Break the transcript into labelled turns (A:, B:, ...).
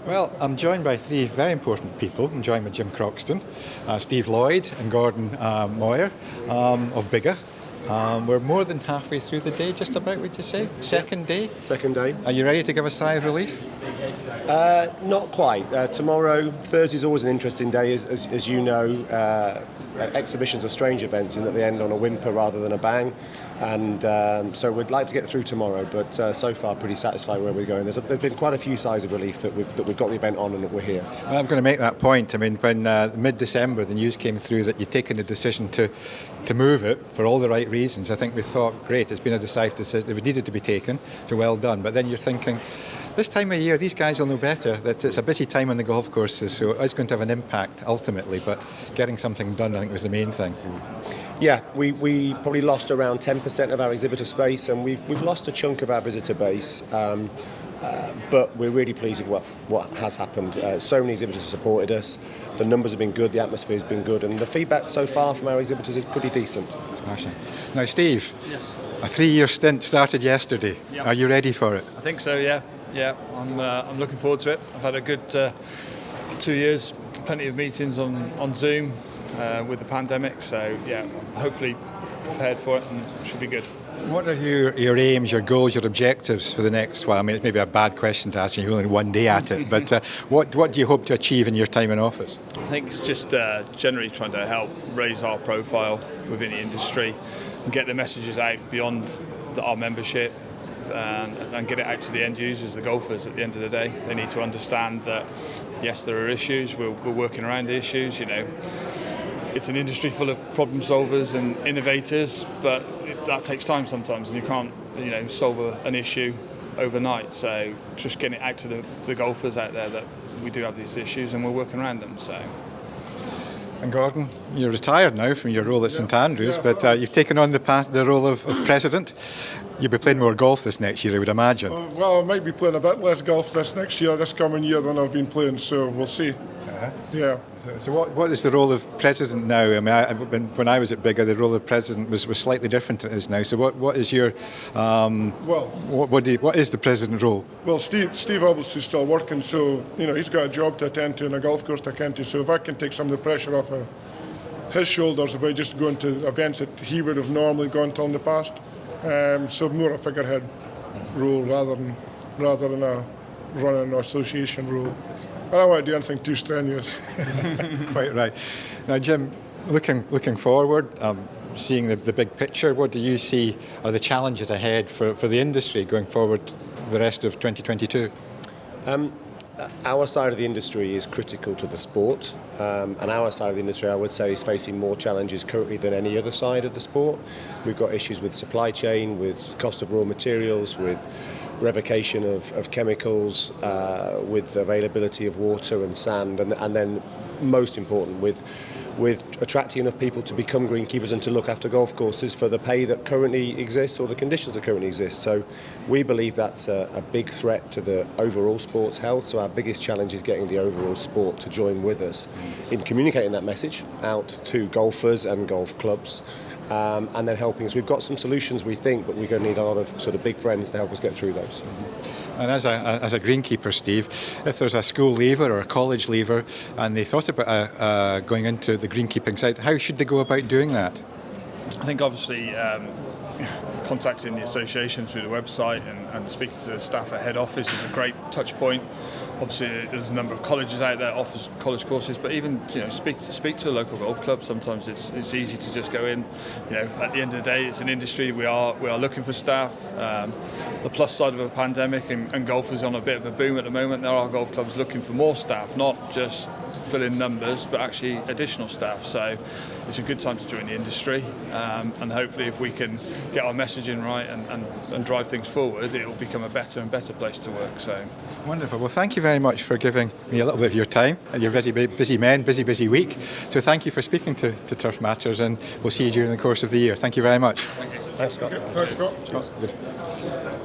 A: Well, I'm joined by three very important people. I'm joined by Jim Croxton, Steve Llyoid and Gordon Moir of BIGGA. We're more than halfway through the day, just about, would you say? Second day?
B: Second day.
A: Are you ready to give a sigh of relief?
B: Not quite. Tomorrow, Thursday's always an interesting day, as you know. Exhibitions are strange events in that they end on a whimper rather than a bang, and so we'd like to get through tomorrow, but so far pretty satisfied where we're going. There's been quite a few sighs of relief that we've got the event on and that we're here.
A: Well, I'm going to make that point. I mean, when mid-December the news came through that you'd taken the decision to move it for all the right reasons, I think we thought, great, it's been a decisive decision. If it needed to be taken, so well done. But then you're thinking, this time of year, these guys will know better that it's a busy time on the golf courses, so it's going to have an impact ultimately, but getting something done, I think, was the main thing.
B: Yeah, we probably lost around 10% of our exhibitor space, and we've lost a chunk of our visitor base, but we're really pleased with what has happened. So many exhibitors have supported us, the numbers have been good, the atmosphere has been good, and the feedback so far from our exhibitors is pretty decent.
A: Smashing. Now, Steve,
C: yes.
A: A 3-year stint started yesterday.
C: Yep.
A: Are you ready for it?
C: I think so, yeah. Yeah, I'm looking forward to it. I've had a good 2 years, plenty of meetings on Zoom with the pandemic, so yeah, hopefully prepared for it and it should be good.
A: What are your aims, your goals, your objectives for the next while? I mean, it's maybe a bad question to ask when you've only 1 day at it, but what do you hope to achieve in your time in office?
C: I think it's just generally trying to help raise our profile within the industry and get the messages out beyond our membership. And get it out to the end users, the golfers. At the end of the day, they need to understand that yes, there are issues. We're working around the issues. You know, it's an industry full of problem solvers and innovators, but that takes time sometimes, and you can't solve an issue overnight. So just getting it out to the golfers out there that we do have these issues and we're working around them. So.
A: And Gordon, you're retired now from your role at St Andrews, but you've taken on the role of president. You'll be playing more golf this next year, I would imagine.
D: Well, I might be playing a bit less golf this coming year than I've been playing, so we'll see. Yeah.
A: So what is the role of president now? I mean, when I was at BIGGA, the role of president was slightly different than it is now. So what is your what is the president role?
D: Well, Steve obviously is still working, so he's got a job to attend to and a golf course to attend to. So if I can take some of the pressure off of his shoulders about just going to events that he would have normally gone to in the past, so more a figurehead role rather than a running association role. I don't want to do anything too strenuous.
A: Quite right. Now, Jim, looking forward, seeing the big picture, what do you see are the challenges ahead for the industry going forward the rest of 2022?
B: Our side of the industry is critical to the sport, and our side of the industry, I would say, is facing more challenges currently than any other side of the sport. We've got issues with supply chain, with cost of raw materials, with revocation of chemicals, with availability of water and sand, and then most important with attracting enough people to become greenkeepers and to look after golf courses for the pay that currently exists or the conditions that currently exist. So we believe that's a big threat to the overall sports health. So our biggest challenge is getting the overall sport to join with us in communicating that message out to golfers and golf clubs. And then helping us. We've got some solutions, we think, but we're going to need a lot of sort of big friends to help us get through those.
A: And as a greenkeeper, Steve, if there's a school leaver or a college leaver and they thought about going into the greenkeeping side, how should they go about doing that?
C: I think obviously contacting the association through the website and speaking to the staff at head office is a great touch point. Obviously, there's a number of colleges out there that offers college courses, but even speak to a local golf club. Sometimes it's easy to just go in. At the end of the day, it's an industry. We are looking for staff. The plus side of a pandemic and golf is on a bit of a boom at the moment. There are golf clubs looking for more staff, not just fill in numbers, but actually additional staff. So it's a good time to join the industry, and hopefully, if we can get our messaging right and drive things forward, it will become a better and better place to work. So
A: wonderful. Well, thank you very much for giving me a little bit of your time. You're busy men, busy week. So thank you for speaking to Turf Matters, and we'll see you during the course of the year. Thank you very much.
C: thank you.
B: Thanks, Scott.
D: Thanks, Scott.
A: Good.